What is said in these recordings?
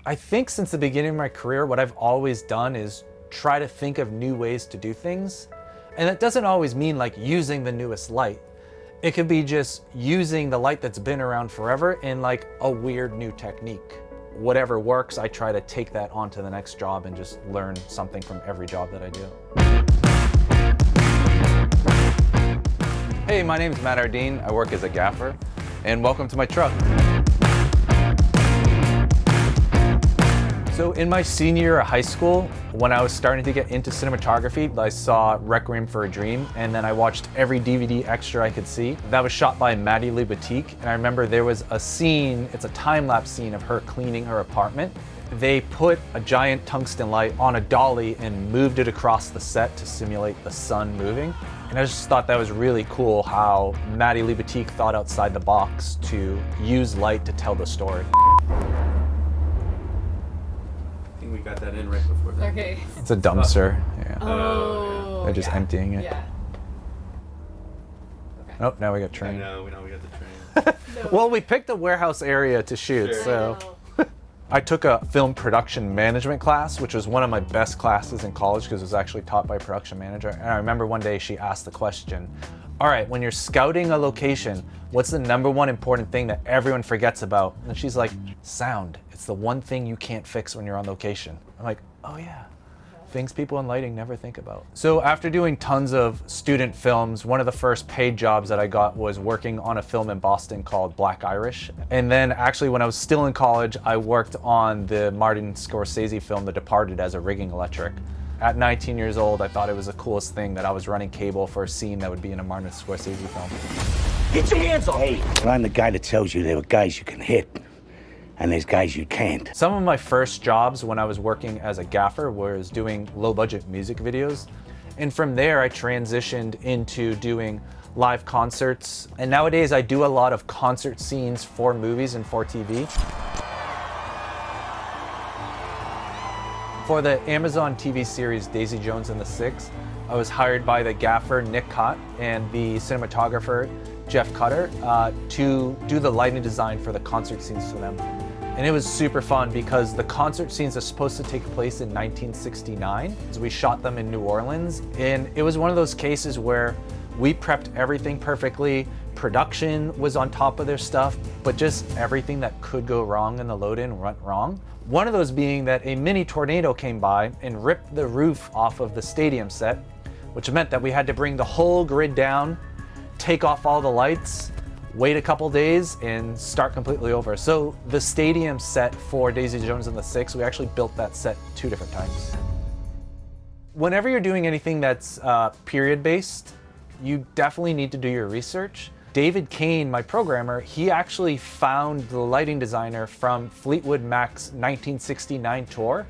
I think since the beginning of my career, what I've always done is try to think of new ways to do things. And that doesn't always mean like using the newest light. It could be just using the light that's been around forever in like a weird new technique. Whatever works, I try to take that onto the next job and just learn something from every job that I do. Hey, my name is Matt Ardine. I work as a gaffer, and welcome to my truck. So in my senior year of high school, when I was starting to get into cinematography, I saw Requiem for a Dream, and then I watched every DVD extra I could see. That was shot by Matt Ardine, and I remember there was a scene, it's a time-lapse scene of her cleaning her apartment. They put a giant tungsten light on a dolly and moved it across the set to simulate the sun moving. And I just thought that was really cool how Matt Ardine thought outside the box to use light to tell the story. We got that in right before that. Okay. It's a dumpster. Yeah. Oh. They're just emptying it. Yeah. Okay. Oh, now we got I train. know, we got the train. No. Well, we picked a warehouse area to shoot, Sure. so. I took a film production management class, which was one of my best classes in college because it was actually taught by a production manager. And I remember one day she asked the question, all right, when you're scouting a location, what's the #1 important thing that everyone forgets about? And she's like, sound. It's the one thing you can't fix when you're on location. I'm like, oh yeah. Things people in lighting never think about. So after doing tons of student films, one of the first paid jobs that I got was working on a film in Boston called Black Irish. And then actually when I was still in college, I worked on the Martin Scorsese film, The Departed, as a rigging electric. At 19 years old, I thought it was the coolest thing that I was running cable for a scene that would be in a Martin Scorsese film. Get your hands off! Hey, well, I'm the guy that tells you there are guys you can hit, and there's guys you can't. Some of my first jobs when I was working as a gaffer was doing low-budget music videos. And from there, I transitioned into doing live concerts. And nowadays, I do a lot of concert scenes for movies and for TV. For the Amazon TV series Daisy Jones and the Six, I was hired by the gaffer Nick Cott and the cinematographer Jeff Cutter to do the lighting design for the concert scenes for them. And it was super fun because the concert scenes are supposed to take place in 1969. So we shot them in New Orleans, and it was one of those cases where we prepped everything perfectly. Production was on top of their stuff, but just everything that could go wrong in the load-in went wrong. One of those being that a mini tornado came by and ripped the roof off of the stadium set, which meant that we had to bring the whole grid down, take off all the lights, wait a couple days, and start completely over. So the stadium set for Daisy Jones and the Six, we actually built that set 2 different times. Whenever you're doing anything that's period-based, you definitely need to do your research. David Kane, my programmer, he actually found the lighting designer from Fleetwood Mac's 1969 tour,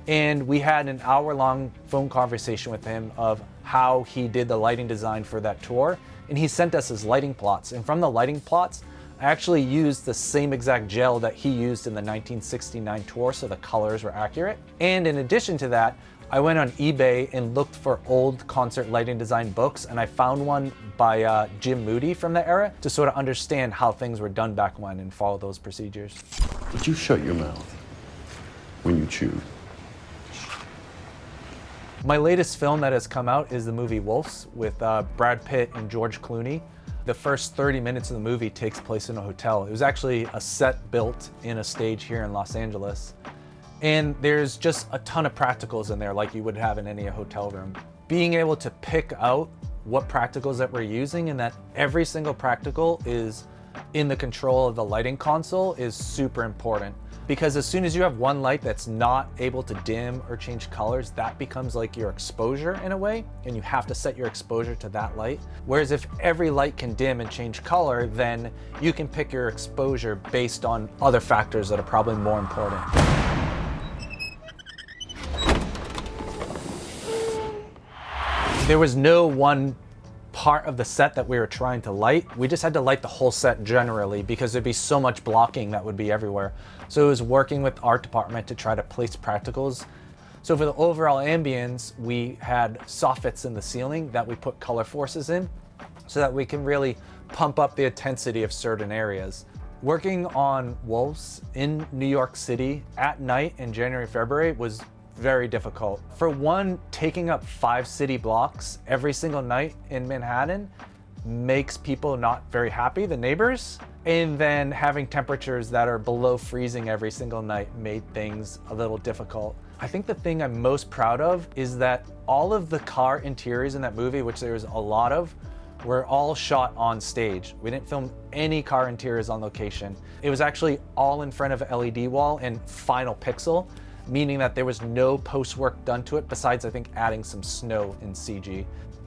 and we had an hour-long phone conversation with him of how he did the lighting design for that tour, and he sent us his lighting plots. And from the lighting plots, I actually used the same exact gel that he used in the 1969 tour, so the colors were accurate. And in addition to that, I went on eBay and looked for old concert lighting design books, and I found one by Jim Moody from the era to sort of understand how things were done back when and follow those procedures. Would you shut your mouth when you chew? My latest film that has come out is the movie Wolves with Brad Pitt and George Clooney. The first 30 minutes of the movie takes place in a hotel. It was actually a set built in a stage here in Los Angeles. And there's just a ton of practicals in there like you would have in any hotel room. Being able to pick out what practicals that we're using and that every single practical is in the control of the lighting console is super important. Because as soon as you have one light that's not able to dim or change colors, that becomes like your exposure in a way, and you have to set your exposure to that light. Whereas if every light can dim and change color, then you can pick your exposure based on other factors that are probably more important. There was no one part of the set that we were trying to light. We just had to light the whole set generally because there'd be so much blocking that would be everywhere. So it was working with art department to try to place practicals. So for the overall ambience, we had soffits in the ceiling that we put color forces in so that we can really pump up the intensity of certain areas. Working on Wolves in New York City at night in January, February was very difficult. For one, taking up 5 city blocks every single night in Manhattan makes people not very happy, the neighbors. And then having temperatures that are below freezing every single night made things a little difficult. I think the thing I'm most proud of is that all of the car interiors in that movie, which there's a lot of, were all shot on stage. We didn't film any car interiors on location. It was actually all in front of an LED wall and final pixel, meaning that there was no post work done to it besides, I think, adding some snow in CG.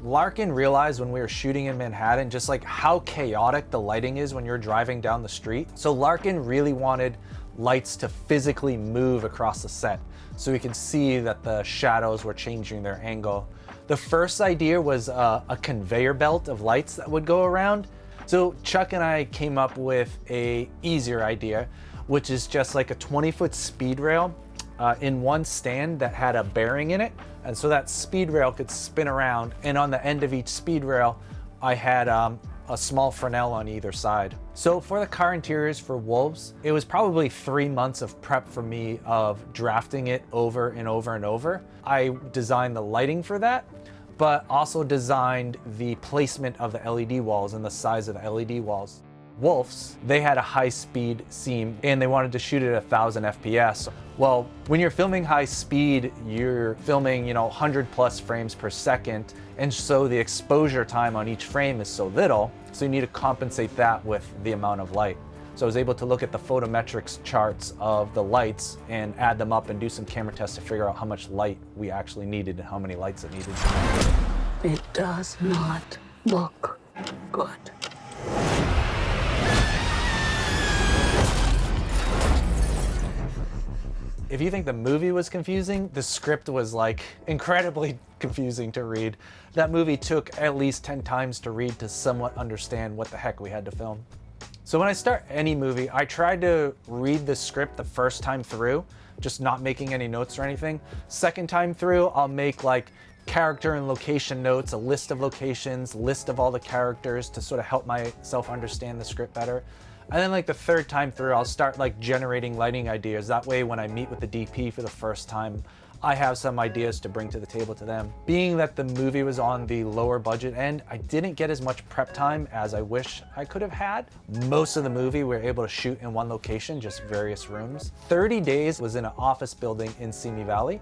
Larkin realized when we were shooting in Manhattan just like how chaotic the lighting is when you're driving down the street. So Larkin really wanted lights to physically move across the set so we could see that the shadows were changing their angle. The first idea was a conveyor belt of lights that would go around. So Chuck and I came up with a easier idea, which is just like a 20-foot speed rail in one stand that had a bearing in it. And so that speed rail could spin around, and on the end of each speed rail, I had a small Fresnel on either side. So for the car interiors for Wolves, it was probably 3 months of prep for me of drafting it over and over and over. I designed the lighting for that, but also designed the placement of the LED walls and the size of the LED walls. Wolves, they had a high-speed scene and they wanted to shoot it at 1,000 FPS. Well, when you're filming high speed, you're filming, 100 plus frames per second, and so the exposure time on each frame is so little, so you need to compensate that with the amount of light. So I was able to look at the photometrics charts of the lights and add them up and do some camera tests to figure out how much light we actually needed and how many lights it needed. It does not look good. If you think the movie was confusing, the script was like incredibly confusing to read. That movie took at least 10 times to read to somewhat understand what the heck we had to film. So when I start any movie, I try to read the script the first time through, just not making any notes or anything. Second time through, I'll make like character and location notes, a list of locations, list of all the characters to sort of help myself understand the script better. And then like the third time through, I'll start like generating lighting ideas. That way when I meet with the DP for the first time, I have some ideas to bring to the table to them. Being that the movie was on the lower budget end, I didn't get as much prep time as I wish I could have had. Most of the movie we were able to shoot in one location, just various rooms. 30 days was in an office building in Simi Valley.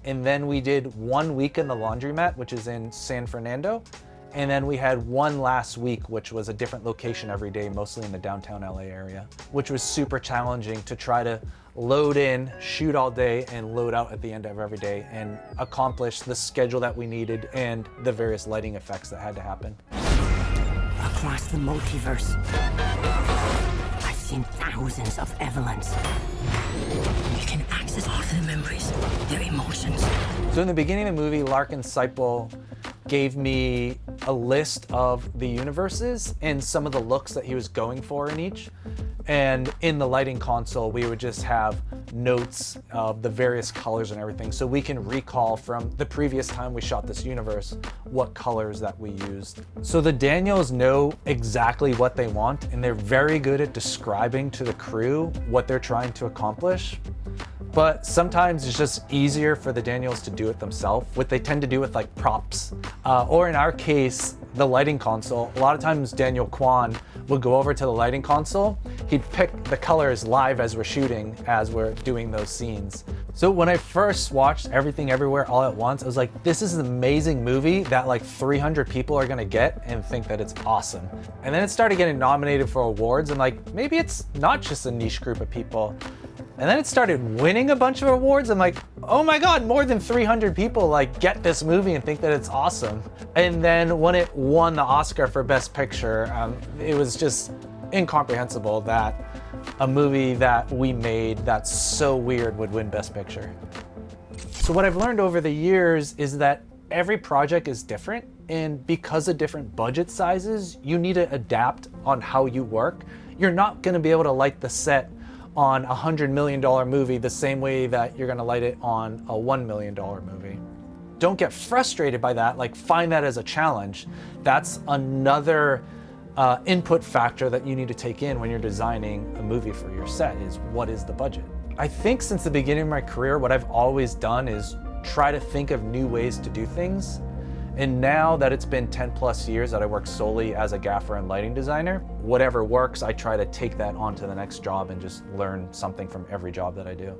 And then we did 1 week in the laundromat, which is in San Fernando. And then we had one last week, which was a different location every day, mostly in the downtown LA area, which was super challenging to try to load in, shoot all day, and load out at the end of every day and accomplish the schedule that we needed and the various lighting effects that had to happen. Across the multiverse, I've seen thousands of Evelyns. You can access all of their memories, their emotions. So in the beginning of the movie, Larkin Seipel gave me a list of the universes and some of the looks that he was going for in each. And in the lighting console, we would just have notes of the various colors and everything, so we can recall from the previous time we shot this universe what colors that we used. So the Daniels know exactly what they want, and they're very good at describing to the crew what they're trying to accomplish. But sometimes it's just easier for the Daniels to do it themselves, what they tend to do with like props. Or in our case, the lighting console. A lot of times Daniel Kwan would go over to the lighting console. He'd pick the colors live as we're shooting, as we're doing those scenes. So when I first watched Everything Everywhere All at Once, I was like, this is an amazing movie that like 300 people are gonna get and think that it's awesome. And then it started getting nominated for awards, and like, maybe it's not just a niche group of people. And then it started winning a bunch of awards. I'm like, oh my God, more than 300 people like get this movie and think that it's awesome. And then when it won the Oscar for Best Picture, it was just incomprehensible that a movie that we made that's so weird would win Best Picture. So what I've learned over the years is that every project is different, and because of different budget sizes, you need to adapt on how you work. You're not gonna be able to light the set on a $100 million movie the same way that you're gonna light it on a $1 million movie. Don't get frustrated by that, like find that as a challenge. That's another input factor that you need to take in when you're designing a movie for your set is what is the budget? I think since the beginning of my career, what I've always done is try to think of new ways to do things. And now that it's been 10 plus years that I work solely as a gaffer and lighting designer, whatever works, I try to take that on to the next job and just learn something from every job that I do.